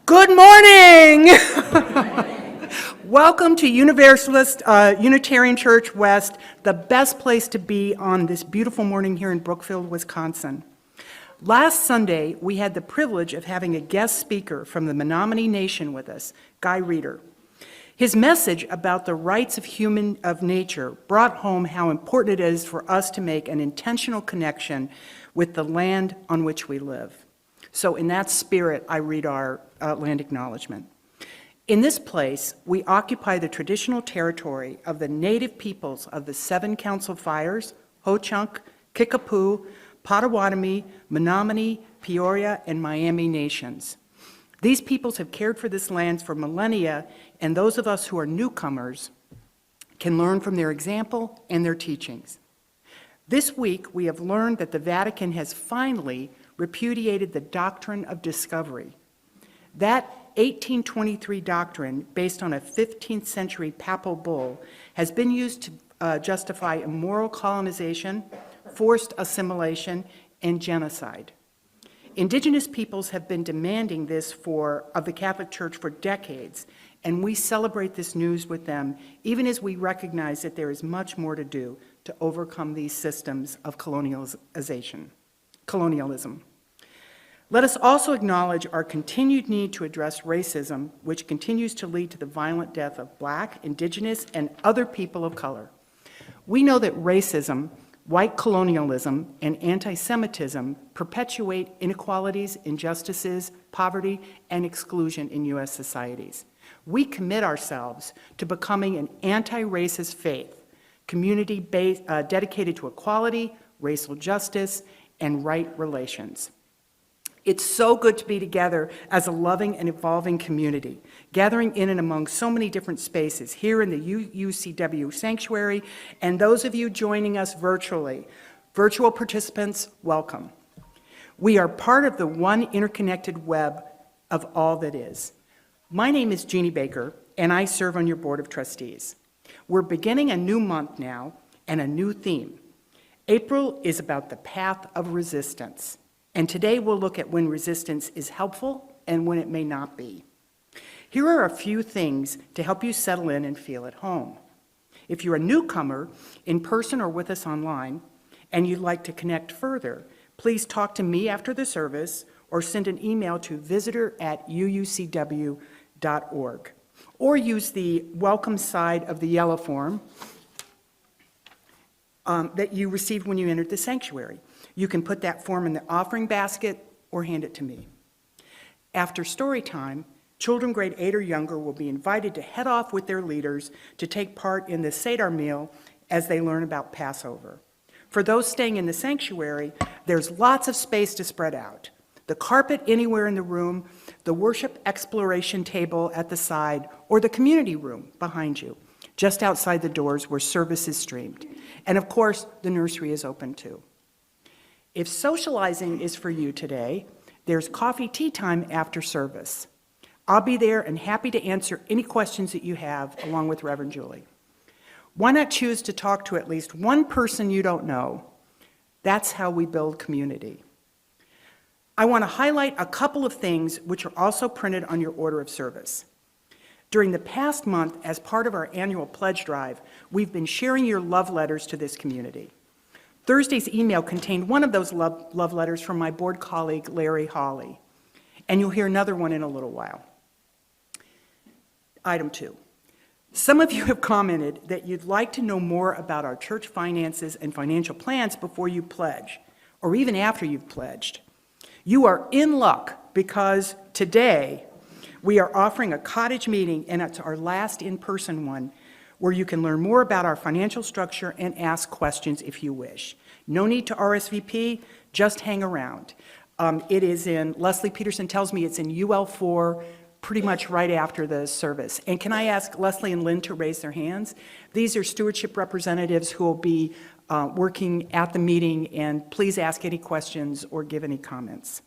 Good morning! Welcome to Universalist Unitarian Church West, the best place to be on this beautiful morning here in Brookfield, Wisconsin. Last Sunday, we had the privilege of having a guest speaker from the Menominee Nation with us, Guy Reeder. His message about the rights of nature brought home how important it is for us to make an intentional connection with the land on which we live. So in that spirit, I read our land acknowledgement. In this place, we occupy the traditional territory of the native peoples of the 7 Council Fires, Ho-Chunk, Kickapoo, Potawatomi, Menominee, Peoria, and Miami nations. These peoples have cared for this land for millennia, and those of us who are newcomers can learn from their example and their teachings. This week, we have learned that the Vatican has finally repudiated the doctrine of discovery. That 1823 doctrine, based on a 15th century papal bull, has been used to justify immoral colonization, forced assimilation, and genocide. Indigenous peoples have been demanding this of the Catholic Church for decades, and we celebrate this news with them, even as we recognize that there is much more to do to overcome these systems of colonialism. Let us also acknowledge our continued need to address racism, which continues to lead to the violent death of Black, Indigenous, and other people of color. We know that racism, white colonialism, and anti-Semitism perpetuate inequalities, injustices, poverty, and exclusion in U.S. societies. We commit ourselves to becoming an anti-racist faith, community dedicated to equality, racial justice, and right relations. It's so good to be together as a loving and evolving community, gathering in and among so many different spaces here in the UUCW Sanctuary, and those of you joining us virtually. Virtual participants, welcome. We are part of the one interconnected web of all that is. My name is Jeannie Baker, and I serve on your Board of Trustees. We're beginning a new month now and a new theme. April is about the path of resistance. And today we'll look at when resistance is helpful and when it may not be. Here are a few things to help you settle in and feel at home. If you're a newcomer, in person or with us online, and you'd like to connect further, please talk to me after the service or send an email to visitor@uucw.org. Or use the welcome side of the yellow form that you received when you entered the sanctuary. You can put that form in the offering basket or hand it to me. After story time, children grade 8 or younger will be invited to head off with their leaders to take part in the Seder meal as they learn about Passover. For those staying in the sanctuary, there's lots of space to spread out. The carpet anywhere in the room, the worship exploration table at the side, or the community room behind you, just outside the doors where service is streamed. And of course, the nursery is open too. If socializing is for you today, there's coffee tea time after service. I'll be there and happy to answer any questions that you have, along with Reverend Julie. Why not choose to talk to at least one person you don't know? That's how we build community. I want to highlight a couple of things which are also printed on your order of service. During the past month, as part of our annual pledge drive, we've been sharing your love letters to this community. Thursday's email contained one of those love letters from my board colleague, Larry Hawley, and you'll hear another one in a little while. Item 2. Some of you have commented that you'd like to know more about our church finances and financial plans before you pledge, or even after you've pledged. You are in luck because today we are offering a cottage meeting, and it's our last in-person one, where you can learn more about our financial structure and ask questions if you wish. No need to RSVP, just hang around. It is in, Leslie Peterson tells me it's in UL4, pretty much right after the service. And can I ask Leslie and Lynn to raise their hands? These are stewardship representatives who will be working at the meeting, and please ask any questions or give any comments.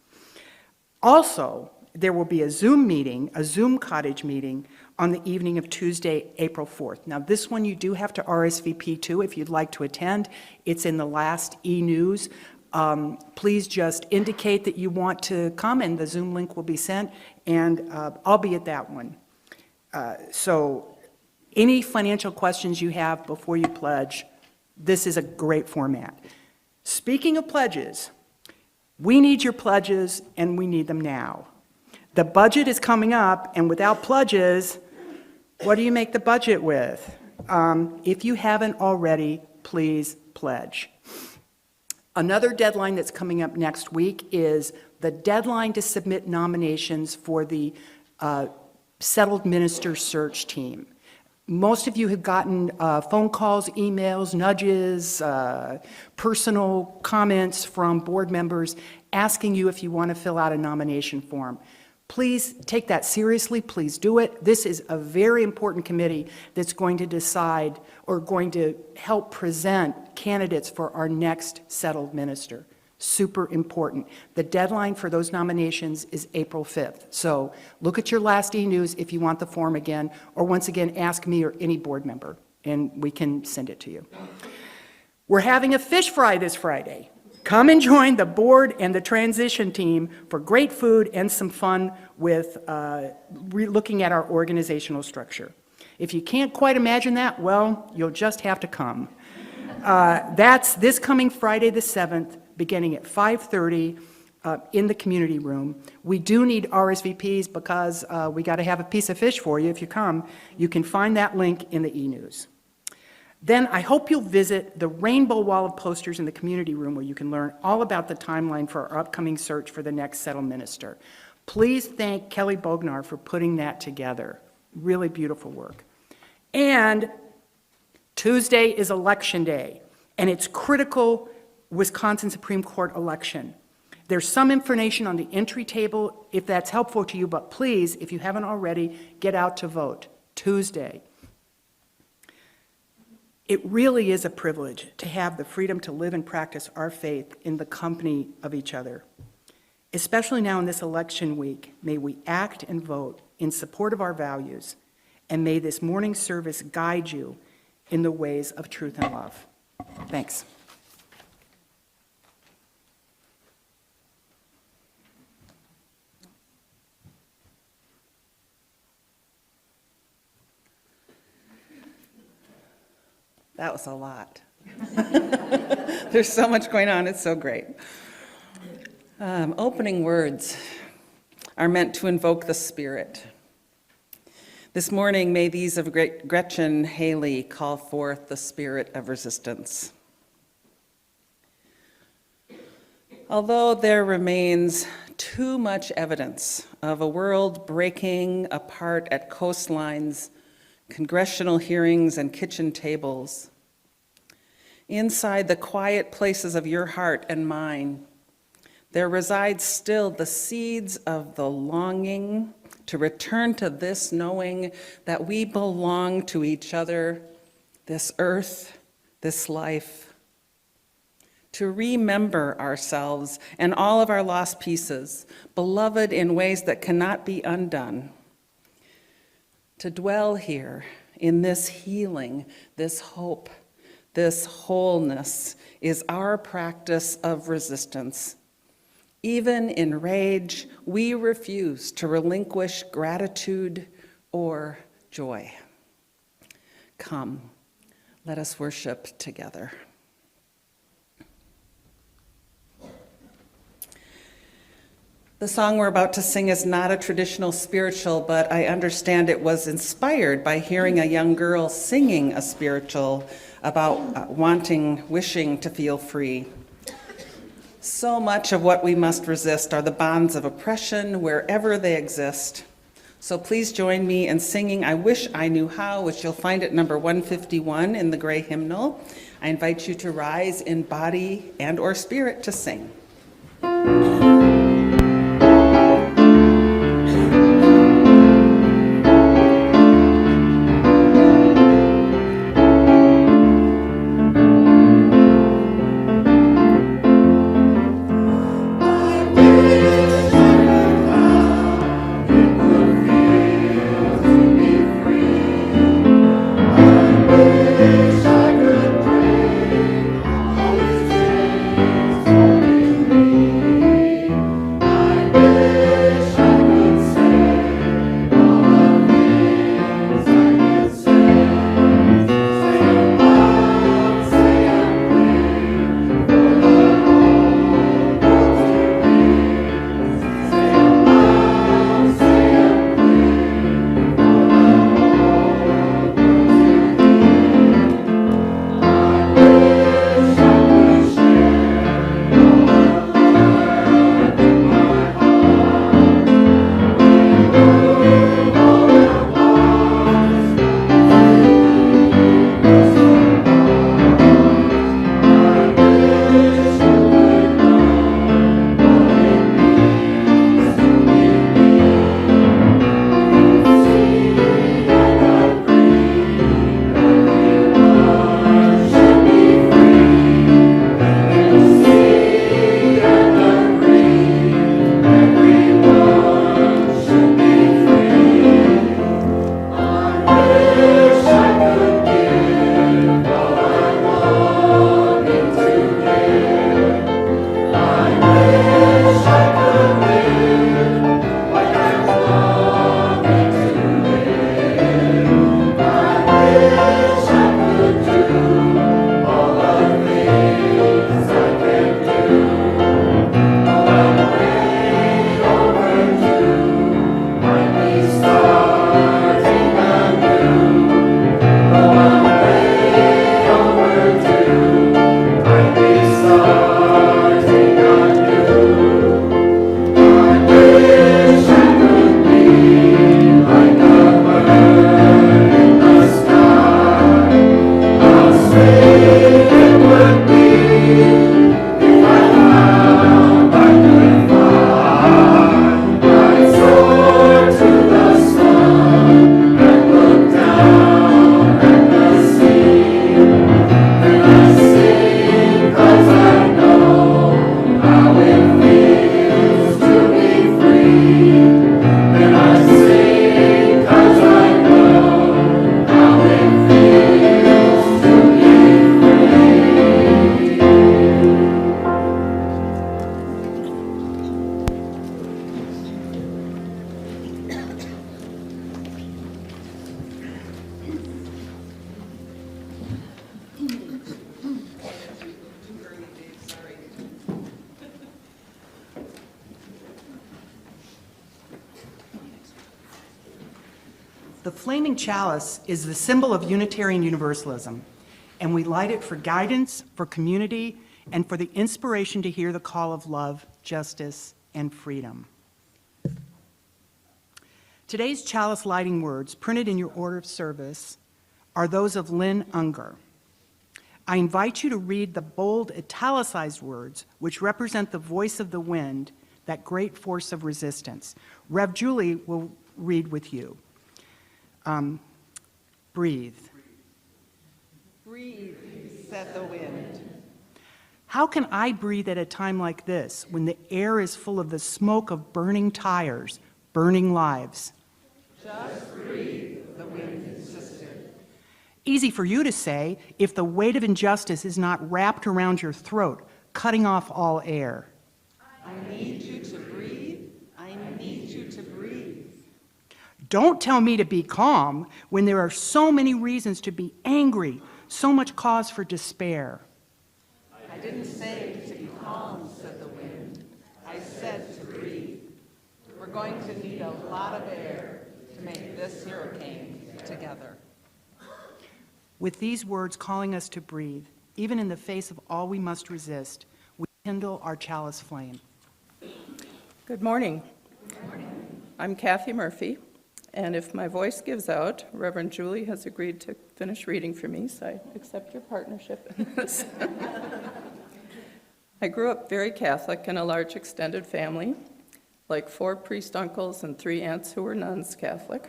Also, there will be a Zoom meeting, a Zoom cottage meeting, on the evening of Tuesday, April 4th. Now, this one you do have to RSVP to if you'd like to attend. It's in the last e-news. Please just indicate that you want to come, and the Zoom link will be sent, and I'll be at that one. So any financial questions you have before you pledge, this is a great format. Speaking of pledges, we need your pledges, and we need them now. The budget is coming up, and without pledges, what do you make the budget with? If you haven't already, please pledge. Another deadline that's coming up next week is the deadline to submit nominations for the Settled Minister Search Team. Most of you have gotten phone calls, emails, nudges, personal comments from board members asking you if you want to fill out a nomination form. Please take that seriously. Please do it. This is a very important committee that's going to decide or going to help present candidates for our next settled minister. Super important. The deadline for those nominations is April 5th. So look at your last e-news if you want the form again, or once again, ask me or any board member, and we can send it to you. We're having a fish fry this Friday. Come and join the board and the transition team for great food and some fun with looking at our organizational structure. If you can't quite imagine that, well, you'll just have to come. That's this coming Friday the 7th, beginning at 5:30 in the community room. We do need RSVPs because we got to have a piece of fish for you if you come. You can find that link in the e-news. Then I hope you'll visit the rainbow wall of posters in the community room where you can learn all about the timeline for our upcoming search for the next settled minister. Please thank Kelly Bognar for putting that together. Really beautiful work. And Tuesday is Election Day, and it's critical Wisconsin Supreme Court election. There's some information on the entry table if that's helpful to you, but please, if you haven't already, get out to vote Tuesday. It really is a privilege to have the freedom to live and practice our faith in the company of each other. Especially now in this election week, may we act and vote in support of our values, and may this morning service guide you in the ways of truth and love. Thanks. That was a lot. There's so much going on, it's so great. Opening words are meant to invoke the Spirit. This morning, may these of Gretchen Haley call forth the spirit of resistance. Although there remains too much evidence of a world breaking apart at coastlines, congressional hearings, and kitchen tables, inside the quiet places of your heart and mine, there resides still the seeds of the longing to return to this knowing that we belong to each other, this earth, this life, to remember ourselves and all of our lost pieces, beloved in ways that cannot be undone, to dwell here in this healing, this hope, this wholeness is our practice of resistance. Even in rage, we refuse to relinquish gratitude or joy. Come, let us worship together. The song we're about to sing is not a traditional spiritual, but I understand it was inspired by hearing a young girl singing a spiritual about wishing to feel free. So much of what we must resist are the bonds of oppression wherever they exist. So please join me in singing I Wish I Knew How, which you'll find at number 151 in the gray hymnal. I invite you to rise in body and or spirit to sing. I wish I could bring all these days The flaming chalice is the symbol of Unitarian Universalism, and we light it for guidance, for community, and for the inspiration to hear the call of love, justice, and freedom. Today's chalice lighting words, printed in your order of service, are those of Lynn Unger. I invite you to read the bold italicized words, which represent the voice of the wind, that great force of resistance. Rev. Julie will read with you. Breathe. Breathe, said the wind. How can I breathe at a time like this, when the air is full of the smoke of burning tires, burning lives? Just breathe, the wind insisted. Easy for you to say if the weight of injustice is not wrapped around your throat, cutting off all air. I need you to breathe. I need you to breathe. Don't tell me to be calm when there are so many reasons to be angry, so much cause for despair. I didn't say to be calm, said the wind. I said to breathe. We're going to need a lot of air to make this hurricane together. With these words calling us to breathe, even in the face of all we must resist, we kindle our chalice flame. Good morning. I'm Kathy Murphy, and if my voice gives out, Reverend Julie has agreed to finish reading for me, so I accept your partnership in this. I grew up very Catholic in a large extended family, like 4 priest uncles and 3 aunts who were nuns Catholic.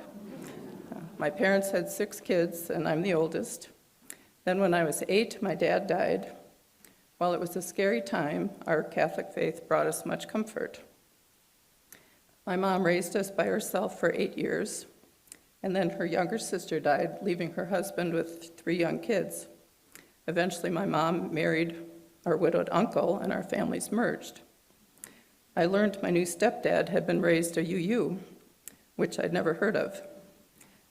My parents had 6 kids, and I'm the oldest. Then when I was 8, my dad died. While it was a scary time, our Catholic faith brought us much comfort. My mom raised us by herself for 8 years, and then her younger sister died, leaving her husband with 3 young kids. Eventually, my mom married our widowed uncle, and our families merged. I learned my new stepdad had been raised a UU, which I'd never heard of.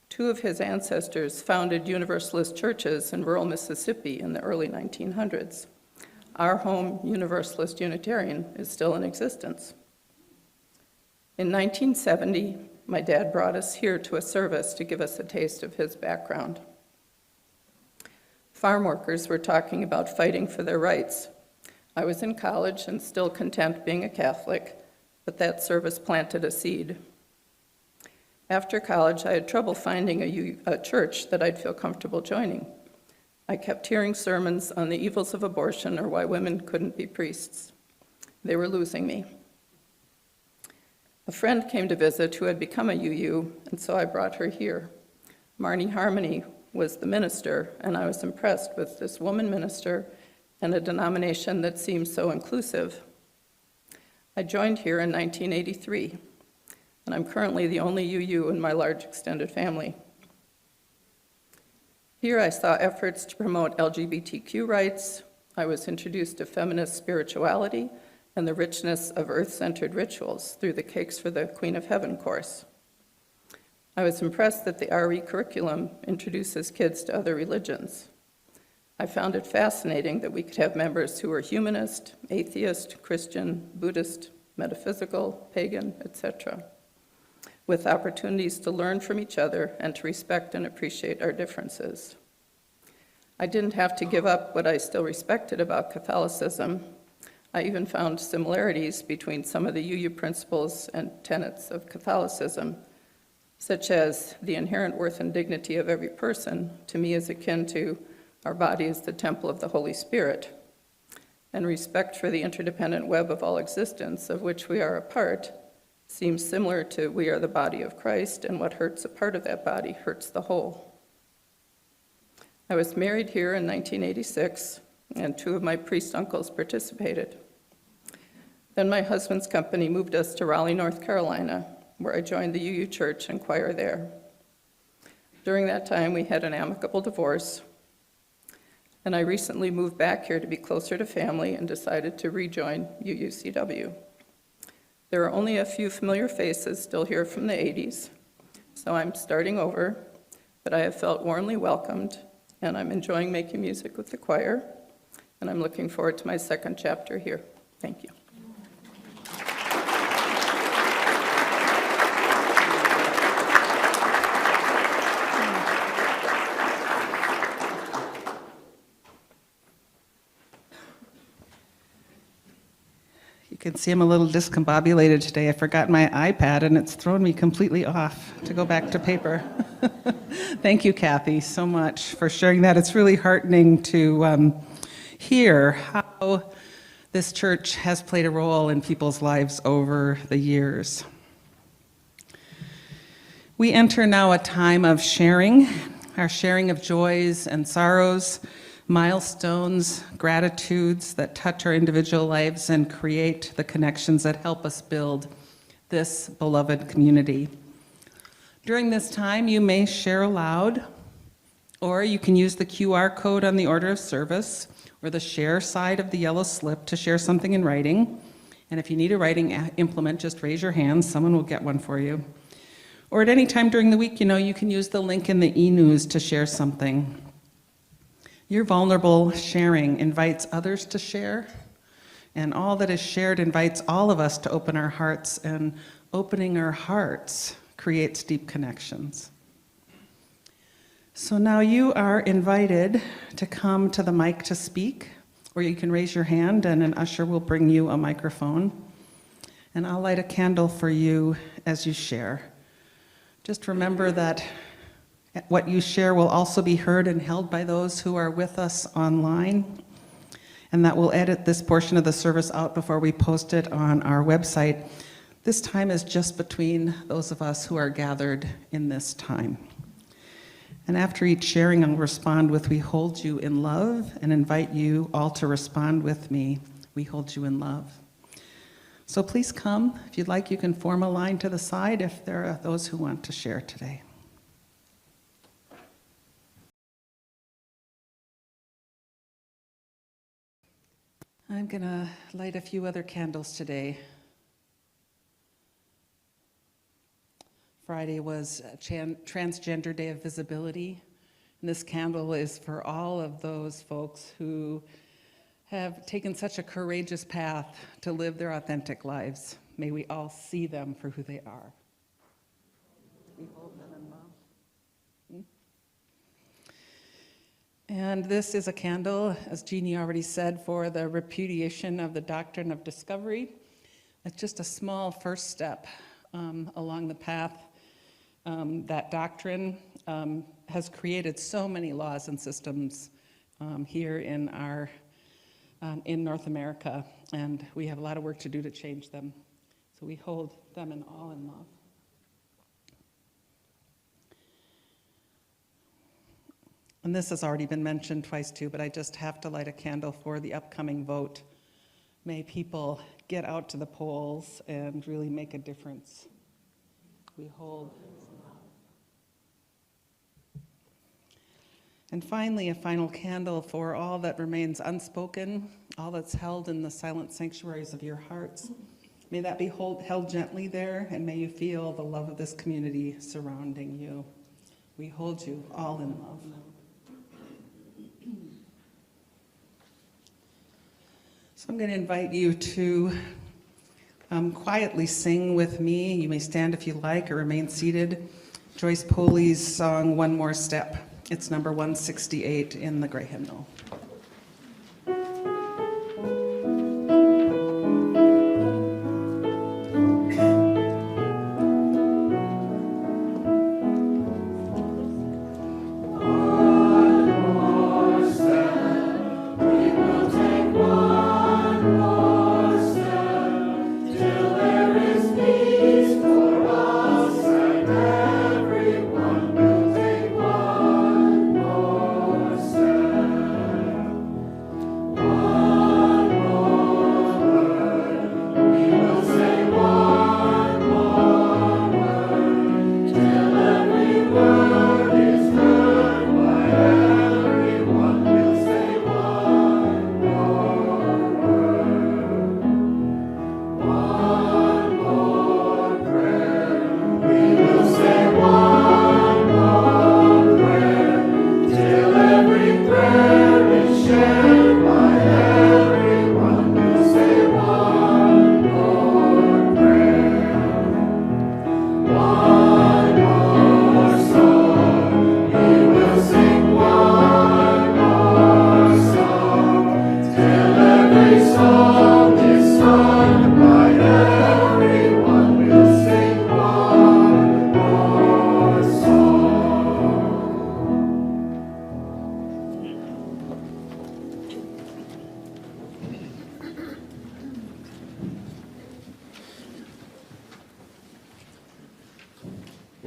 2 of his ancestors founded Universalist churches in rural Mississippi in the early 1900s. Our home, Universalist Unitarian, is still in existence. In 1970, my dad brought us here to a service to give us a taste of his background. Farm workers were talking about fighting for their rights. I was in college and still content being a Catholic, but that service planted a seed. After college, I had trouble finding a church that I'd feel comfortable joining. I kept hearing sermons on the evils of abortion or why women couldn't be priests. They were losing me. A friend came to visit who had become a UU, and so I brought her here. Marnie Harmony was the minister, and I was impressed with this woman minister and a denomination that seemed so inclusive. I joined here in 1983, and I'm currently the only UU in my large extended family. Here I saw efforts to promote LGBTQ rights. I was introduced to feminist spirituality and the richness of earth-centered rituals through the Cakes for the Queen of Heaven course. I was impressed that the RE curriculum introduces kids to other religions. I found it fascinating that we could have members who were humanist, atheist, Christian, Buddhist, metaphysical, pagan, etc., with opportunities to learn from each other and to respect and appreciate our differences. I didn't have to give up what I still respected about Catholicism. I even found similarities between some of the UU principles and tenets of Catholicism, such as the inherent worth and dignity of every person, to me is akin to our body is the temple of the Holy Spirit, and respect for the interdependent web of all existence, of which we are a part, seems similar to we are the body of Christ, and what hurts a part of that body hurts the whole. I was married here in 1986, and 2 of my priest uncles participated. Then my husband's company moved us to Raleigh, North Carolina, where I joined the UU Church and choir there. During that time, we had an amicable divorce, and I recently moved back here to be closer to family and decided to rejoin UUCW. There are only a few familiar faces still here from the 80s, so I'm starting over, but I have felt warmly welcomed, and I'm enjoying making music with the choir, and I'm looking forward to my second chapter here. Thank you. can see I'm a little discombobulated today. I forgot my iPad and it's thrown me completely off to go back to paper. Thank you, Kathy, so much for sharing that. It's really heartening to hear how this church has played a role in people's lives over the years. We enter now a time of sharing, our sharing of joys and sorrows, milestones, gratitudes that touch our individual lives and create the connections that help us build this beloved community. During this time, you may share aloud, or you can use the QR code on the order of service or the share side of the yellow slip to share something in writing. And if you need a writing implement, just raise your hand. Someone will get one for you. Or at any time during the week, you can use the link in the e-news to share something. Your vulnerable sharing invites others to share, and all that is shared invites all of us to open our hearts, and opening our hearts creates deep connections. So now you are invited to come to the mic to speak, or you can raise your hand and an usher will bring you a microphone, and I'll light a candle for you as you share. Just remember that what you share will also be heard and held by those who are with us online, and that we'll edit this portion of the service out before we post it on our website. This time is just between those of us who are gathered in this time. And after each sharing, I'll respond with, "We hold you in love," and invite you all to respond with me, "We hold you in love." So please come. If you'd like, you can form a line to the side if there are those who want to share today. I'm going to light a few other candles today. Friday was Transgender Day of Visibility, and this candle is for all of those folks who have taken such a courageous path to live their authentic lives. May we all see them for who they are. We hold them in love. And this is a candle, as Jeannie already said, for the repudiation of the doctrine of discovery. It's just a small first step along the path. That doctrine has created so many laws and systems here in North America, and we have a lot of work to do to change them. So we hold them all in love. And this has already been mentioned twice too, but I just have to light a candle for the upcoming vote. May people get out to the polls and really make a difference. We hold. And finally, a final candle for all that remains unspoken, all that's held in the silent sanctuaries of your hearts. May that be held gently there, and may you feel the love of this community surrounding you. We hold you all in love. So I'm going to invite you to quietly sing with me. You may stand if you like or remain seated. Joyce Poley's song, "One More Step." It's number 168 in the Gray Hymnal. One more step.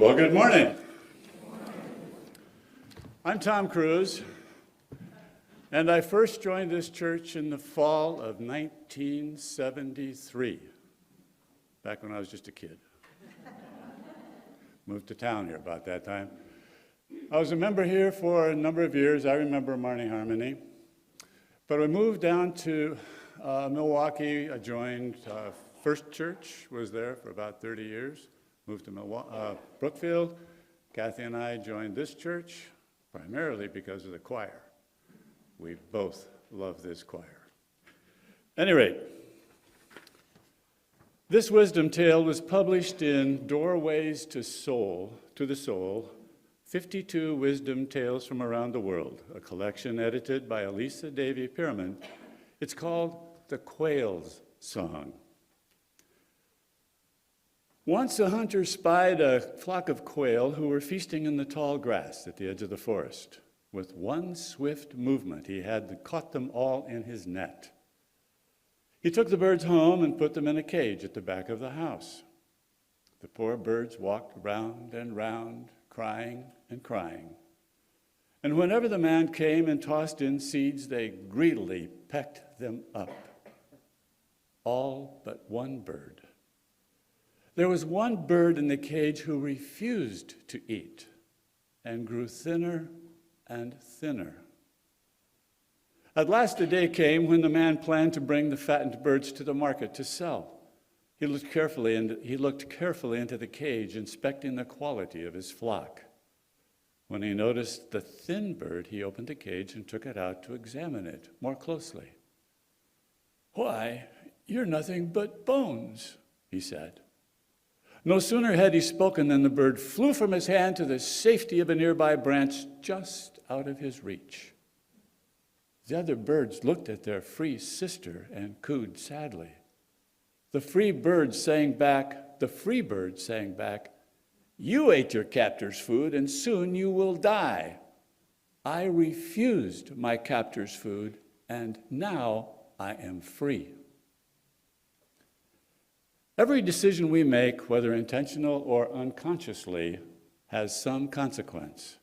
Well, good morning. I'm Tom Cruise, and I first joined this church in the fall of 1973, back when I was just a kid. Moved to town here about that time. I was a member here for a number of years. I remember Marnie Harmony. But I moved down to Milwaukee. I joined First Church, was there for about 30 years. Moved to Brookfield. Kathy and I joined this church primarily because of the choir. We both love this choir. At any rate, this wisdom tale was published in Doorways to the Soul, 52 wisdom tales from around the world, a collection edited by Elisa Davy Pierman. It's called The Quail's Song. Once a hunter spied a flock of quail who were feasting in the tall grass at the edge of the forest. With one swift movement, he had caught them all in his net. He took the birds home and put them in a cage at the back of the house. The poor birds walked round and round, crying and crying. And whenever the man came and tossed in seeds, they greedily pecked them up. All but one bird. There was one bird in the cage who refused to eat and grew thinner and thinner. At last a day came when the man planned to bring the fattened birds to the market to sell. He looked carefully into the cage, inspecting the quality of his flock. When he noticed the thin bird, he opened the cage and took it out to examine it more closely. "Why, you're nothing but bones," he said. No sooner had he spoken than the bird flew from his hand to the safety of a nearby branch just out of his reach. The other birds looked at their free sister and cooed sadly. The free bird sang back, "You ate your captor's food, and soon you will die. I refused my captor's food, and now I am free." Every decision we make, whether intentional or unconsciously, has some consequence.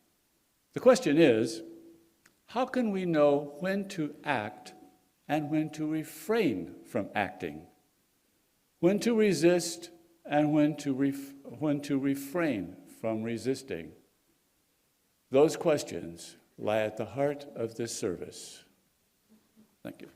The question is, how can we know when to act and when to refrain from acting? When to resist and when to refrain from resisting? Those questions lie at the heart of this service. Thank you.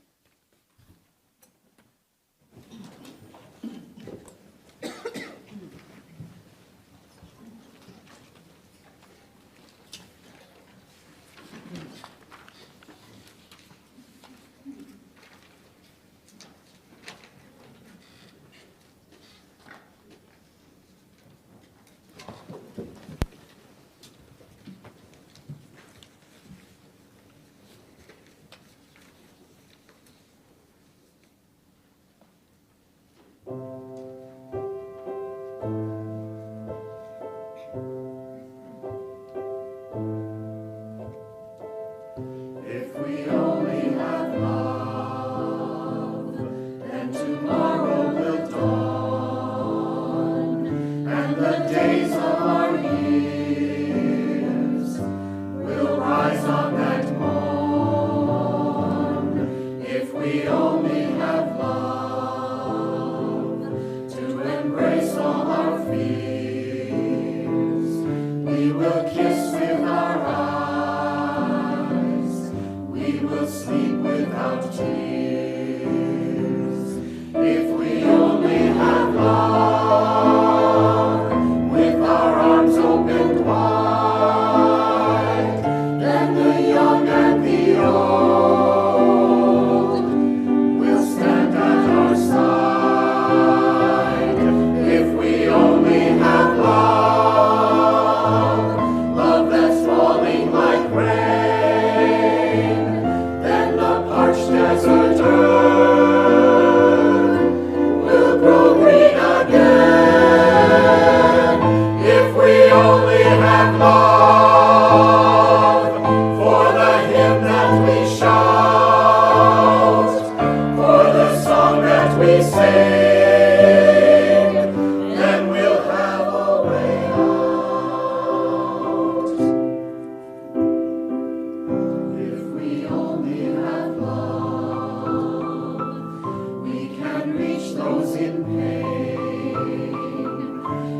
in pain.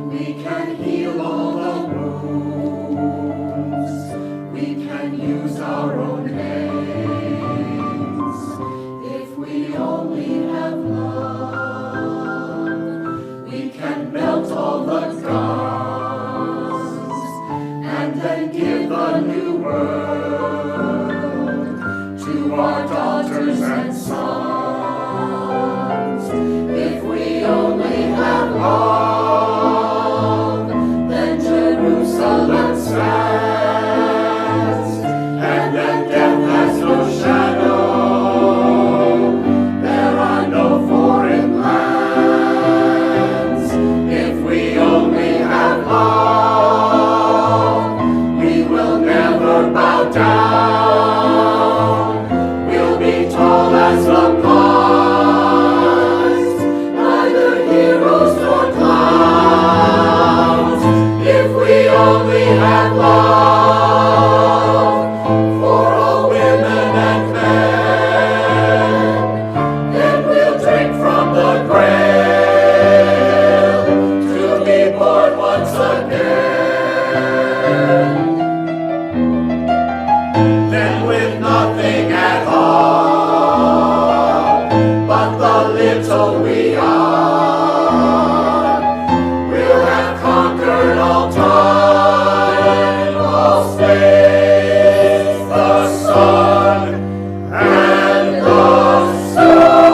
We can heal all the wounds. We can use our own hands. If we only have love, we can melt all the guns and then give a new world to our daughters and sons. If we only have love, then Jerusalem stands, and then death has no shadow. There are no foreign lands. If we only have love, we will never bow down. We'll be tall as the pines, neither heroes nor clowns. If we only had love for all women and men, then we'll drink from the grail to be born once again. Then with nothing at all but the little we are, we'll have conquered all time, all space, the sun, and the stars.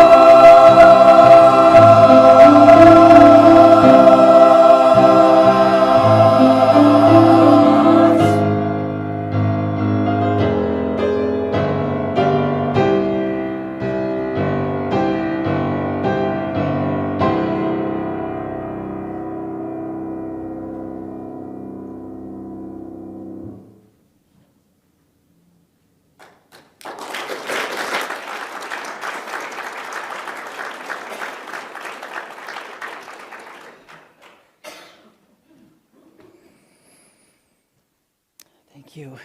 Thank you.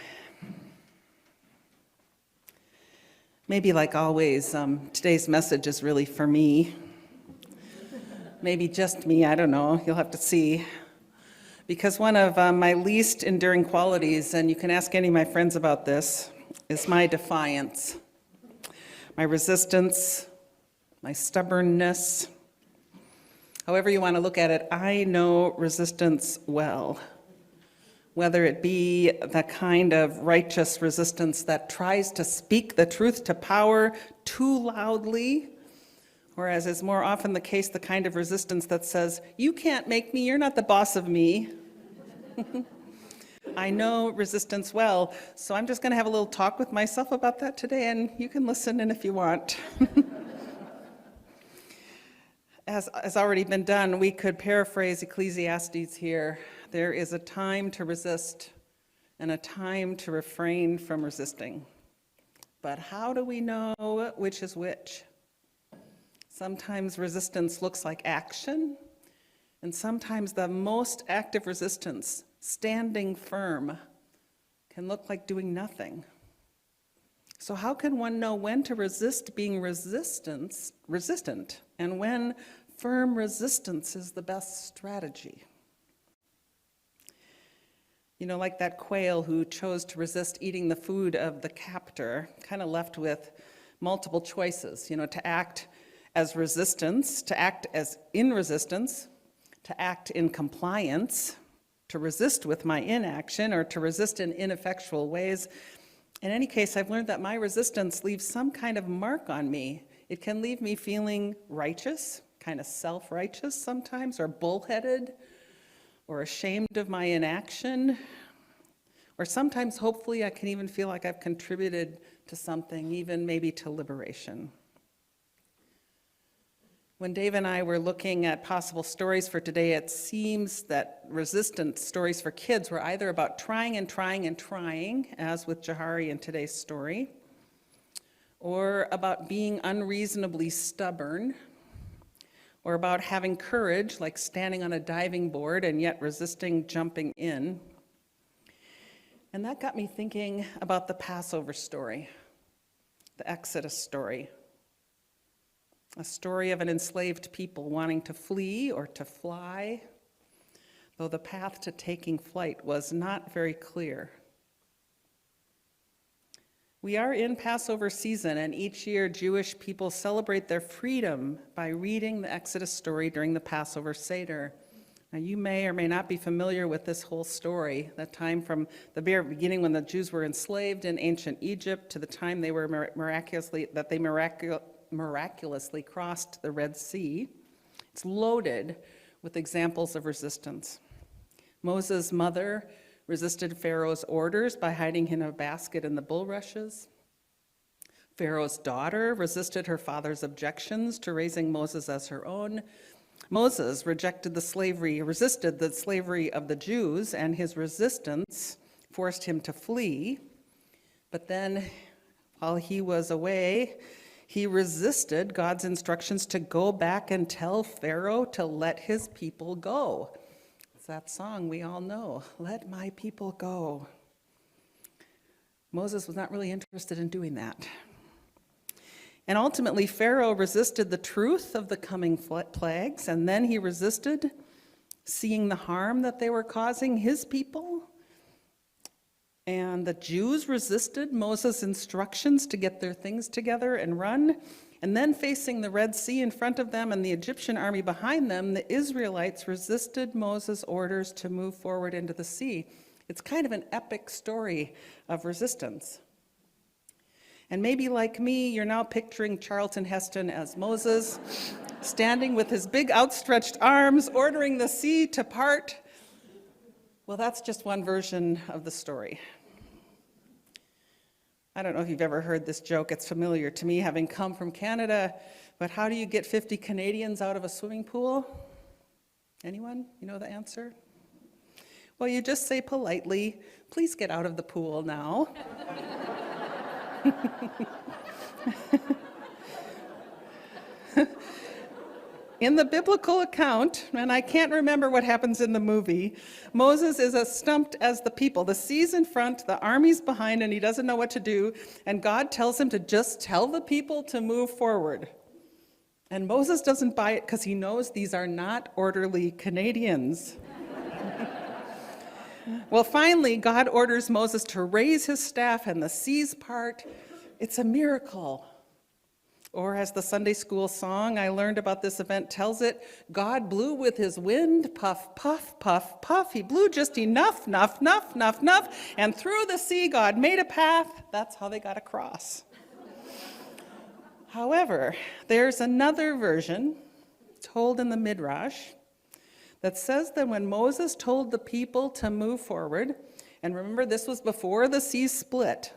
Maybe like always, today's message is really for me. Maybe just me, I don't know, you'll have to see. Because one of my least enduring qualities, and you can ask any of my friends about this, is my defiance, my resistance, my stubbornness. However you want to look at it, I know resistance well. Whether it be the kind of righteous resistance that tries to speak the truth to power too loudly, or as is more often the case, the kind of resistance that says, you can't make me, you're not the boss of me. I know resistance well, so I'm just going to have a little talk with myself about that today, and you can listen in if you want. As has already been done, we could paraphrase Ecclesiastes here. There is a time to resist and a time to refrain from resisting. But how do we know which is which? Sometimes resistance looks like action, and sometimes the most active resistance, standing firm, can look like doing nothing. So how can one know when to resist being resistant and when firm resistance is the best strategy? You know, like that quail who chose to resist eating the food of the captor, kind of left with multiple choices, to act as resistance, to act as in resistance, to act in compliance, to resist with my inaction, or to resist in ineffectual ways. In any case, I've learned that my resistance leaves some kind of mark on me. It can leave me feeling righteous, kind of self-righteous sometimes, or bullheaded, or ashamed of my inaction, or sometimes, hopefully, I can even feel like I've contributed to something, even maybe to liberation. When Dave and I were looking at possible stories for today, it seems that resistance stories for kids were either about trying and trying and trying, as with Jahari in today's story, or about being unreasonably stubborn, or about having courage, like standing on a diving board and yet resisting jumping in. And that got me thinking about the Passover story, the Exodus story. a story of an enslaved people wanting to flee or to fly, though the path to taking flight was not very clear. We are in Passover season, and each year Jewish people celebrate their freedom by reading the Exodus story during the Passover Seder. Now, you may or may not be familiar with this whole story, that time from the very beginning when the Jews were enslaved in ancient Egypt to the time they were miraculously crossed the Red Sea. It's loaded with examples of resistance. Moses' mother resisted Pharaoh's orders by hiding in a basket in the bulrushes. Pharaoh's daughter resisted her father's objections to raising Moses as her own. Moses resisted the slavery of the Jews, and his resistance forced him to flee. But then, while he was away, he resisted God's instructions to go back and tell Pharaoh to let his people go. It's that song we all know, "Let my people go." Moses was not really interested in doing that. And ultimately, Pharaoh resisted the truth of the coming plagues, and then he resisted seeing the harm that they were causing his people. And the Jews resisted Moses' instructions to get their things together and run. And then, facing the Red Sea in front of them and the Egyptian army behind them, the Israelites resisted Moses' orders to move forward into the sea. It's kind of an epic story of resistance. And maybe like me, you're now picturing Charlton Heston as Moses, standing with his big outstretched arms, ordering the sea to part. Well, that's just one version of the story. I don't know if you've ever heard this joke. It's familiar to me, having come from Canada. But how do you get 50 Canadians out of a swimming pool? Anyone? You know the answer? Well, you just say politely, "Please get out of the pool now." In the biblical account, and I can't remember what happens in the movie, Moses is as stumped as the people. The sea's in front, the army's behind, and he doesn't know what to do, and God tells him to just tell the people to move forward. And Moses doesn't buy it because he knows these are not orderly Canadians. Well, finally, God orders Moses to raise his staff and the seas part. It's a miracle. Or as the Sunday school song I learned about this event tells it, God blew with his wind, puff, puff, puff, puff. He blew just enough, and through the sea God made a path. That's how they got across. However, there's another version told in the Midrash that says that when Moses told the people to move forward, and remember this was before the seas split,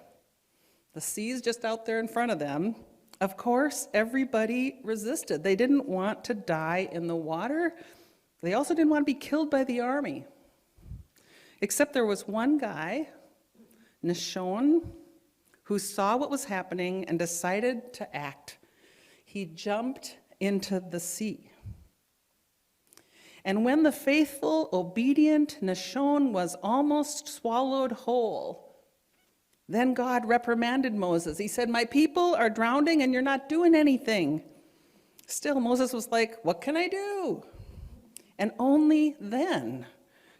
the sea's just out there in front of them, of course, everybody resisted. They didn't want to die in the water. They also didn't want to be killed by the army. Except there was one guy, Nashon, who saw what was happening and decided to act. He jumped into the sea. And when the faithful, obedient Nashon was almost swallowed whole, then God reprimanded Moses. He said, "My people are drowning and you're not doing anything." Still, Moses was like, "What can I do?" And only then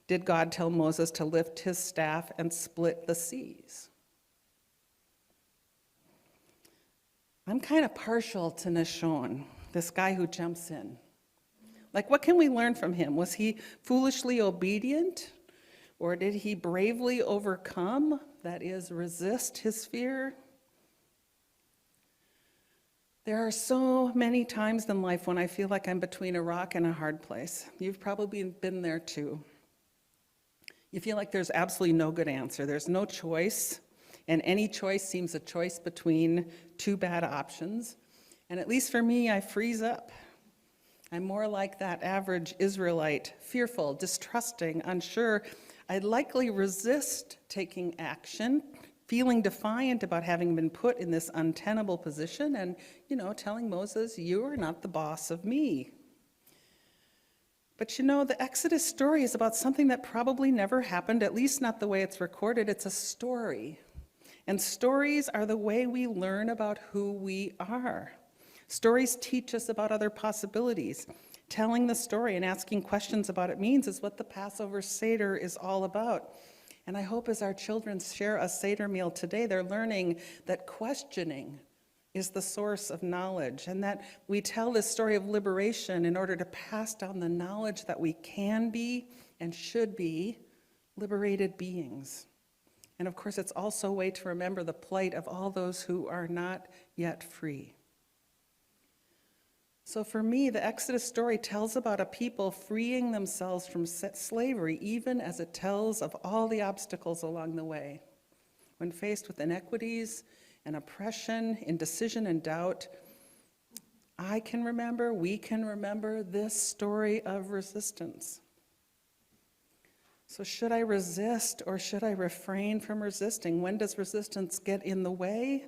did God tell Moses to lift his staff and split the seas. I'm kind of partial to Nashon, this guy who jumps in. Like, what can we learn from him? Was he foolishly obedient? Or did he bravely overcome, that is, resist his fear? There are so many times in life when I feel like I'm between a rock and a hard place. You've probably been there too. You feel like there's absolutely no good answer. There's no choice, and any choice seems a choice between two bad options. And at least for me, I freeze up. I'm more like that average Israelite, fearful, distrusting, unsure. I'd likely resist taking action, feeling defiant about having been put in this untenable position and, telling Moses, "You are not the boss of me." But the Exodus story is about something that probably never happened, at least not the way it's recorded. It's a story. And stories are the way we learn about who we are. Stories teach us about other possibilities. Telling the story and asking questions about it means is what the Passover Seder is all about. And I hope as our children share a Seder meal today, they're learning that questioning is the source of knowledge, and that we tell this story of liberation in order to pass down the knowledge that we can be and should be liberated beings. And of course, it's also a way to remember the plight of all those who are not yet free. So for me, the Exodus story tells about a people freeing themselves from slavery, even as it tells of all the obstacles along the way. When faced with inequities and oppression, indecision and doubt, we can remember this story of resistance. So should I resist or should I refrain from resisting? When does resistance get in the way?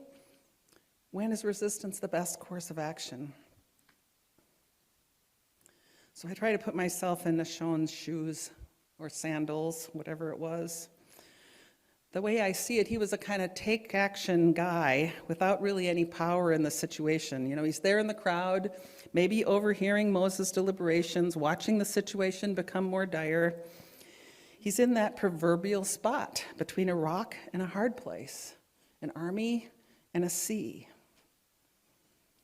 When is resistance the best course of action? So I try to put myself in Nashon's shoes or sandals, whatever it was. The way I see it, he was a kind of take action guy without really any power in the situation. You know, he's there in the crowd, maybe overhearing Moses' deliberations, watching the situation become more dire. He's in that proverbial spot between a rock and a hard place, an army and a sea.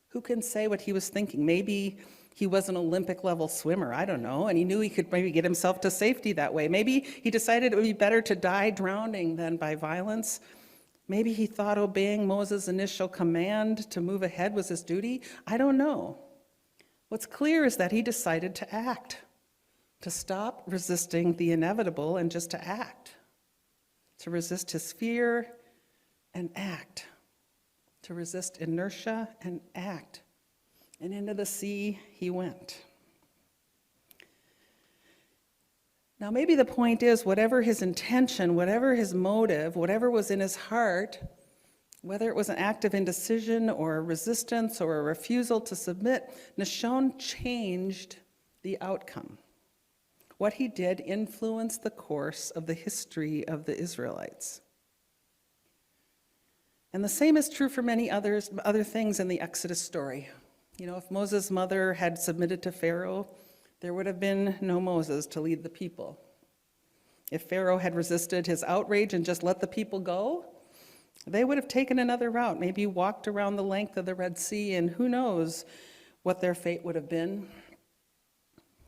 Who can say what he was thinking? Maybe he was an Olympic level swimmer, I don't know, and he knew he could maybe get himself to safety that way. Maybe he decided it would be better to die drowning than by violence. Maybe he thought obeying Moses' initial command to move ahead was his duty. I don't know. What's clear is that he decided to act, to stop resisting the inevitable and just to act, to resist his fear and act, to resist inertia and act. And into the sea he went. Now, maybe the point is, whatever his intention, whatever his motive, whatever was in his heart, whether it was an act of indecision or a resistance or a refusal to submit, Nashon changed the outcome. What he did influenced the course of the history of the Israelites. And the same is true for many other things in the Exodus story. You know, if Moses' mother had submitted to Pharaoh, there would have been no Moses to lead the people. If Pharaoh had resisted his outrage and just let the people go, they would have taken another route, maybe walked around the length of the Red Sea, and who knows what their fate would have been.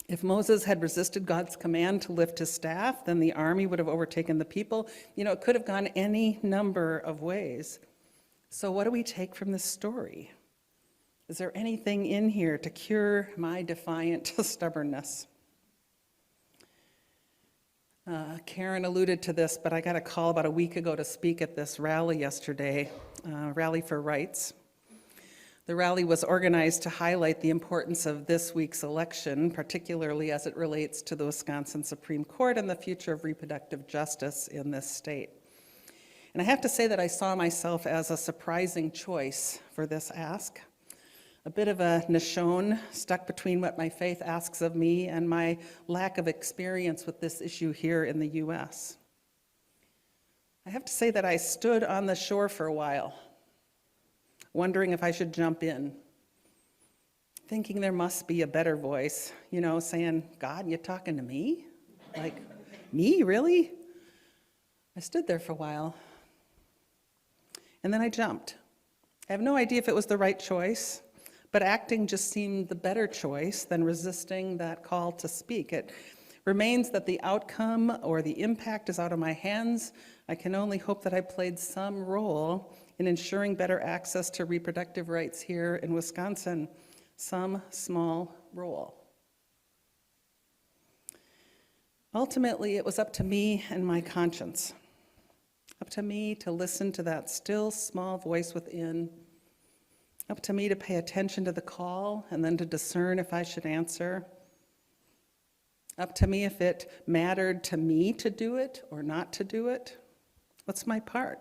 If Moses had resisted God's command to lift his staff, then the army would have overtaken the people. You know, it could have gone any number of ways. So what do we take from this story? Is there anything in here to cure my defiant stubbornness? Karen alluded to this, but I got a call about a week ago to speak at this rally yesterday, Rally for Rights. The rally was organized to highlight the importance of this week's election, particularly as it relates to the Wisconsin Supreme Court and the future of reproductive justice in this state. And I have to say that I saw myself as a surprising choice for this ask. A bit of a Nashon stuck between what my faith asks of me and my lack of experience with this issue here in the U.S. I have to say that I stood on the shore for a while, wondering if I should jump in, thinking there must be a better voice, you know, saying, God, you talking to me? Like, me, really? I stood there for a while, and then I jumped. I have no idea if it was the right choice, but acting just seemed the better choice than resisting that call to speak. It remains that the outcome or the impact is out of my hands. I can only hope that I played some role in ensuring better access to reproductive rights here in Wisconsin, some small role. Ultimately, it was up to me and my conscience, up to me to listen to that still small voice within, up to me to pay attention to the call and then to discern if I should answer, up to me if it mattered to me to do it or not to do it. What's my part?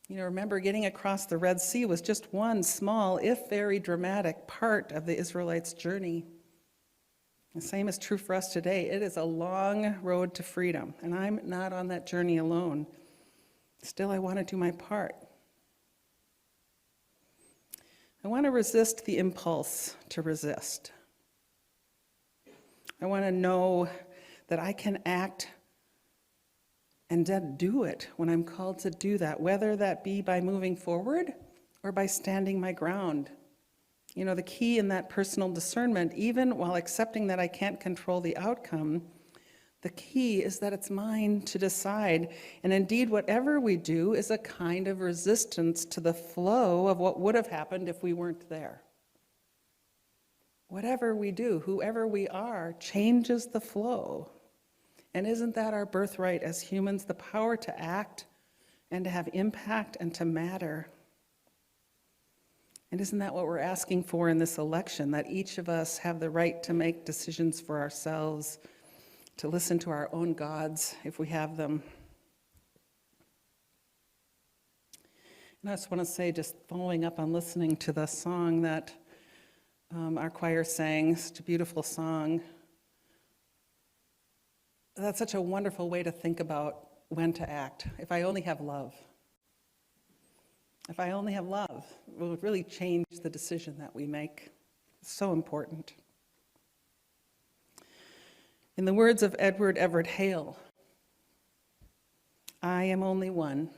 You know, remember, getting across the Red Sea was just one small, if very dramatic, part of the Israelites' journey. The same is true for us today. It is a long road to freedom, and I'm not on that journey alone. Still, I want to do my part. I want to resist the impulse to resist. I want to know that I can act and then do it when I'm called to do that, whether that be by moving forward or by standing my ground. You know, the key in that personal discernment, even while accepting that I can't control the outcome, the key is that it's mine to decide. And indeed, whatever we do is a kind of resistance to the flow of what would have happened if we weren't there. Whatever we do, whoever we are, changes the flow. And isn't that our birthright as humans, the power to act and to have impact and to matter? And isn't that what we're asking for in this election, that each of us have the right to make decisions for ourselves, to listen to our own gods if we have them? And I just want to say, just following up on listening to the song that our choir sang, such a beautiful song. That's such a wonderful way to think about when to act. If I only have love. If I only have love, it will really change the decision that we make. It's so important. In the words of Edward Everett Hale, I am only one,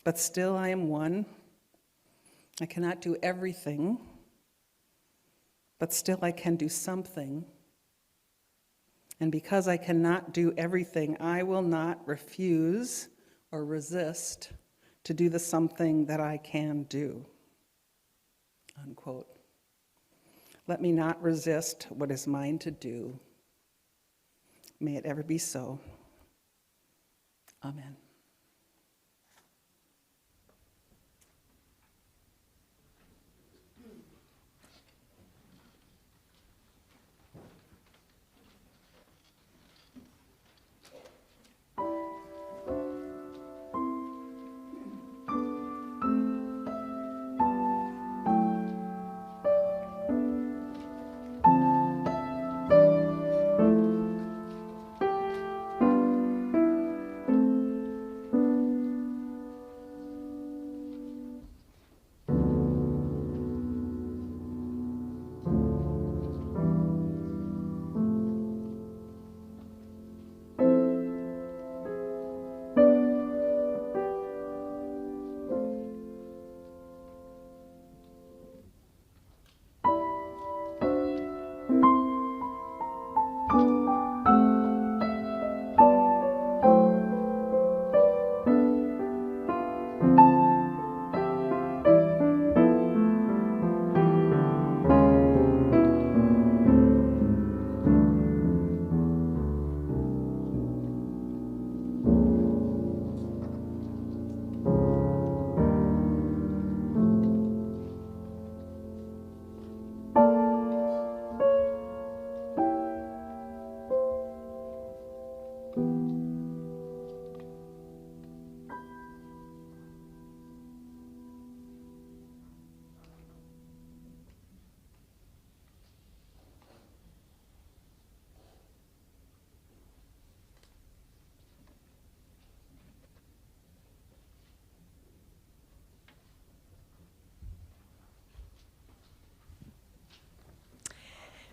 but still I am one. I cannot do everything, but still I can do something. And because I cannot do everything, I will not refuse or resist to do the something that I can do. Unquote. Let me not resist what is mine to do. May it ever be so. Amen.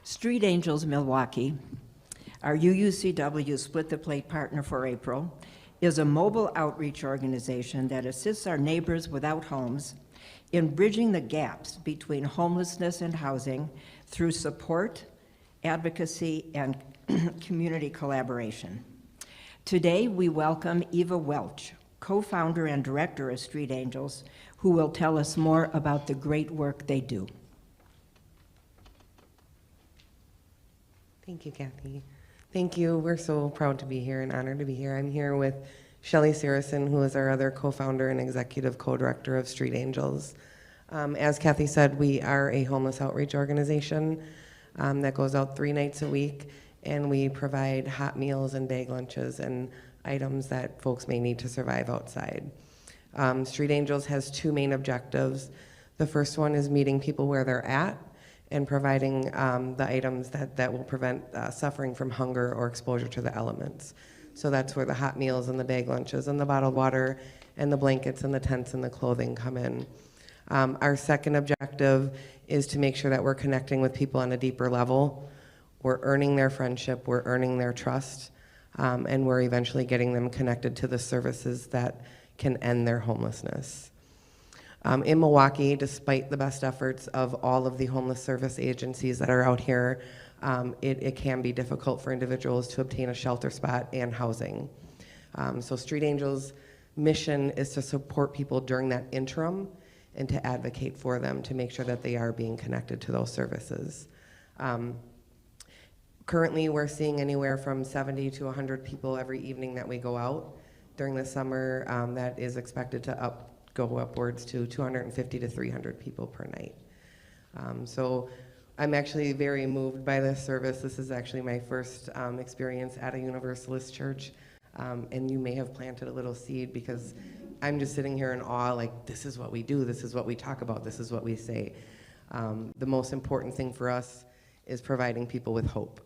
Street Angels Milwaukee, our UUCW Split the Plate partner for April, is a mobile outreach organization that assists our neighbors without homes in bridging the gaps between homelessness and housing through support, advocacy, and community collaboration. Today, we welcome Eva Welch, co-founder and director of Street Angels, who will tell us more about the great work they do. Thank you, Kathy. Thank you. We're so proud to be here and honored to be here. I'm here with Shelley Saracen, who is our other co-founder and executive co-director of Street Angels. As Kathy said, we are a homeless outreach organization that goes out 3 nights a week, and we provide hot meals and bag lunches and items that folks may need to survive outside. Street Angels has 2 main objectives. The first one is meeting people where they're at and providing the items that will prevent suffering from hunger or exposure to the elements. So that's where the hot meals and the bag lunches and the bottled water and the blankets and the tents and the clothing come in. Our second objective is to make sure that we're connecting with people on a deeper level. We're earning their friendship, we're earning their trust, and we're eventually getting them connected to the services that can end their homelessness. In Milwaukee, despite the best efforts of all of the homeless service agencies that are out here, it can be difficult for individuals to obtain a shelter spot and housing. So Street Angels' mission is to support people during that interim and to advocate for them to make sure that they are being connected to those services. Currently, we're seeing anywhere from 70 to 100 people every evening that we go out. During the summer, that is expected to go upwards to 250 to 300 people per night. So I'm actually very moved by this service. This is actually my first experience at a Universalist church, and you may have planted a little seed because I'm just sitting here in awe, like, this is what we do, this is what we talk about, this is what we say. The most important thing for us is providing people with hope.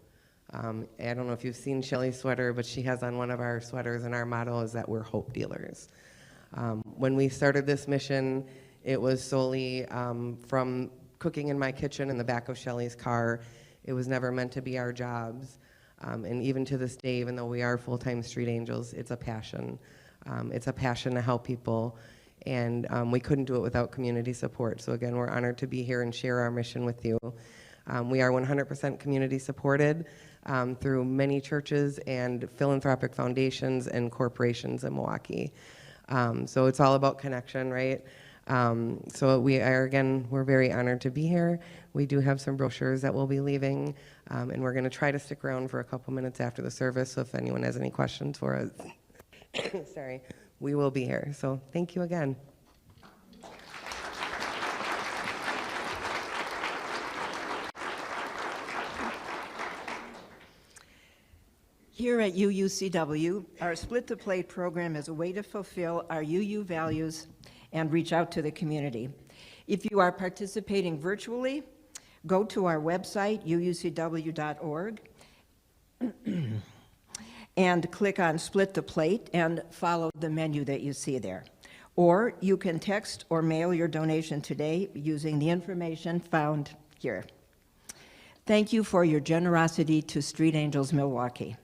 I don't know if you've seen Shelly's sweater, but she has on one of our sweaters, and our motto is that we're hope dealers. When we started this mission, it was solely from cooking in my kitchen in the back of Shelly's car. It was never meant to be our jobs. And even to this day, even though we are full-time Street Angels, it's a passion. It's a passion to help people. And we couldn't do it without community support. So again, we're honored to be here and share our mission with you. We are 100% community supported through many churches and philanthropic foundations and corporations in Milwaukee. So it's all about connection, right? So we're very honored to be here. We do have some brochures that we'll be leaving, and we're gonna try to stick around for a couple minutes after the service, so if anyone has any questions for us, sorry, we will be here. So thank you again. Here at UUCW, our Split the Plate program is a way to fulfill our UU values and reach out to the community. If you are participating virtually, go to our website, uucw.org, and click on Split the Plate and follow the menu that you see there. Or you can text or mail your donation today using the information found here. Thank you for your generosity to Street Angels Milwaukee.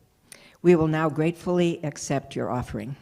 We will now gratefully accept your offering.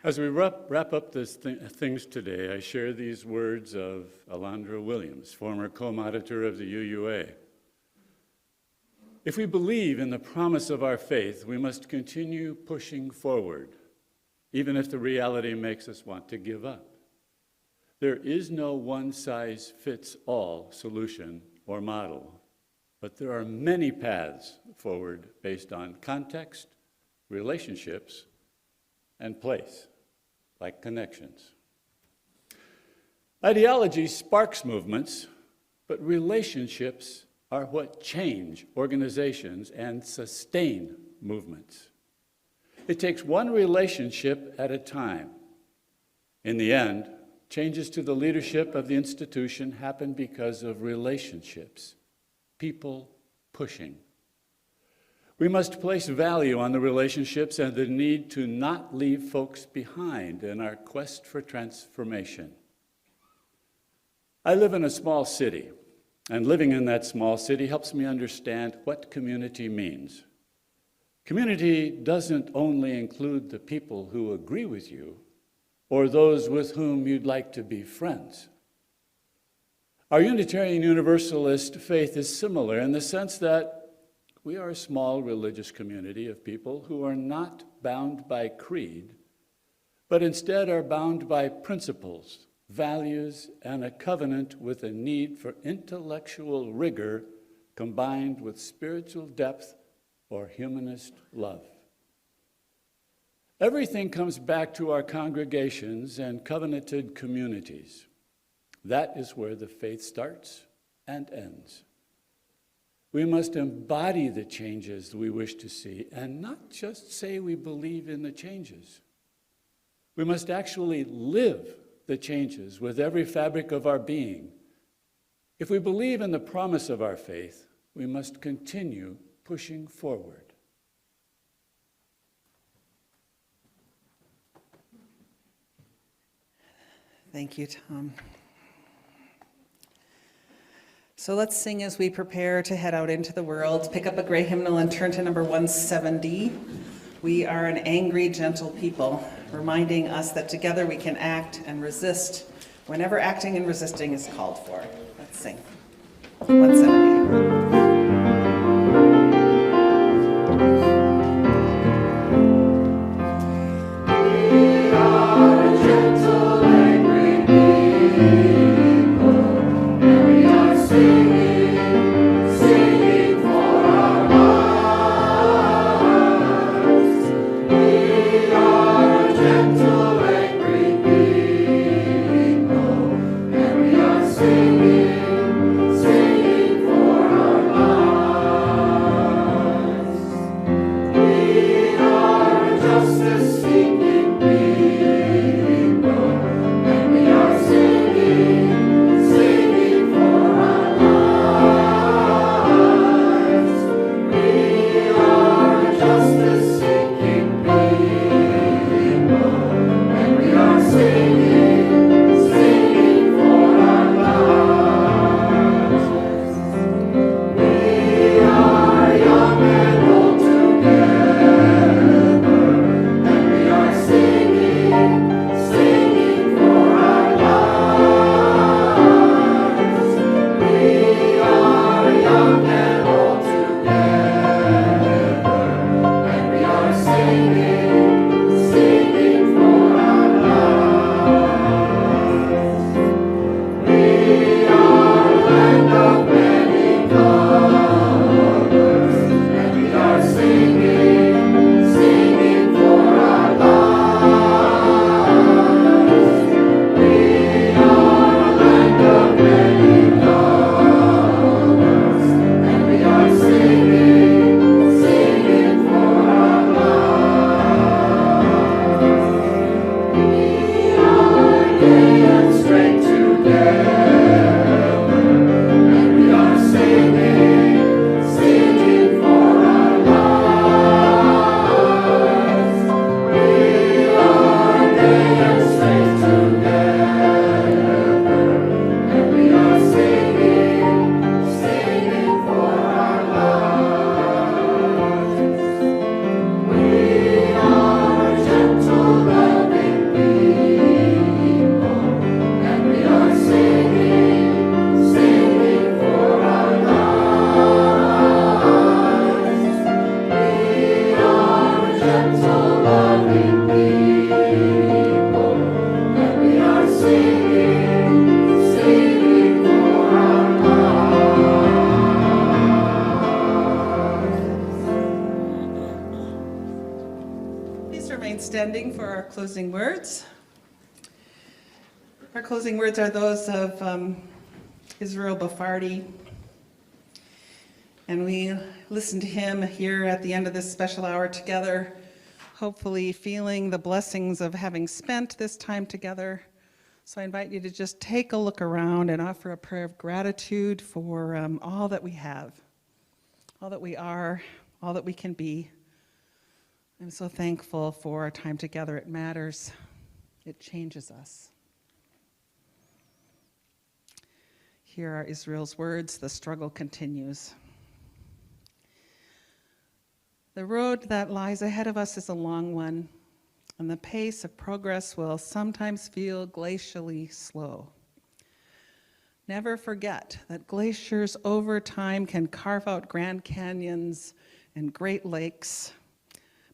As we wrap up things today, I share these words of Alondra Williams, former co-monitor of the UUA. If we believe in the promise of our faith, we must continue pushing forward, even if the reality makes us want to give up. There is no one-size-fits-all solution or model, but there are many paths forward based on context, relationships, and place, like connections. Ideology sparks movements, but relationships are what change organizations and sustain movements. It takes one relationship at a time. In the end, changes to the leadership of the institution happen because of relationships, people pushing. We must place value on the relationships and the need to not leave folks behind in our quest for transformation. I live in a small city, and living in that small city helps me understand what community means. Community doesn't only include the people who agree with you or those with whom you'd like to be friends. Our Unitarian Universalist faith is similar in the sense that we are a small religious community of people who are not bound by creed, but instead are bound by principles, values, and a covenant with a need for intellectual rigor combined with spiritual depth or humanist love. Everything comes back to our congregations and covenanted communities. That is where the faith starts and ends. We must embody the changes we wish to see and not just say we believe in the changes. We must actually live the changes with every fabric of our being. If we believe in the promise of our faith, we must continue pushing forward. Thank you, Tom. So let's sing as we prepare to head out into the world. Pick up a gray hymnal and turn to number 170. We are an angry, gentle people, reminding us that together we can act and resist whenever acting and resisting is called for. Let's sing. 170. Singing for Please remain standing for our closing words. Our closing words are those of Israel Bafardi. And we listen to him here at the end of this special hour together, hopefully feeling the blessings of having spent this time together. So I invite you to just take a look around and offer a prayer of gratitude for all that we have, all that we are, all that we can be. I'm so thankful for our time together. It matters. It changes us. Here are Israel's words. The struggle continues. The road that lies ahead of us is a long one, and the pace of progress will sometimes feel glacially slow. Never forget that glaciers over time can carve out Grand Canyons and Great Lakes.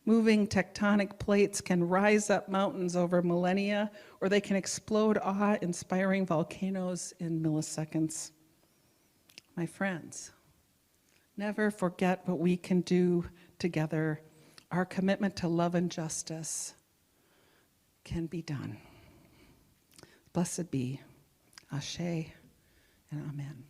Moving tectonic plates can rise up mountains over millennia, or they can explode awe-inspiring volcanoes in milliseconds. My friends, never forget what we can do together. Our commitment to love and justice can be done. Blessed be. Ashe and amen.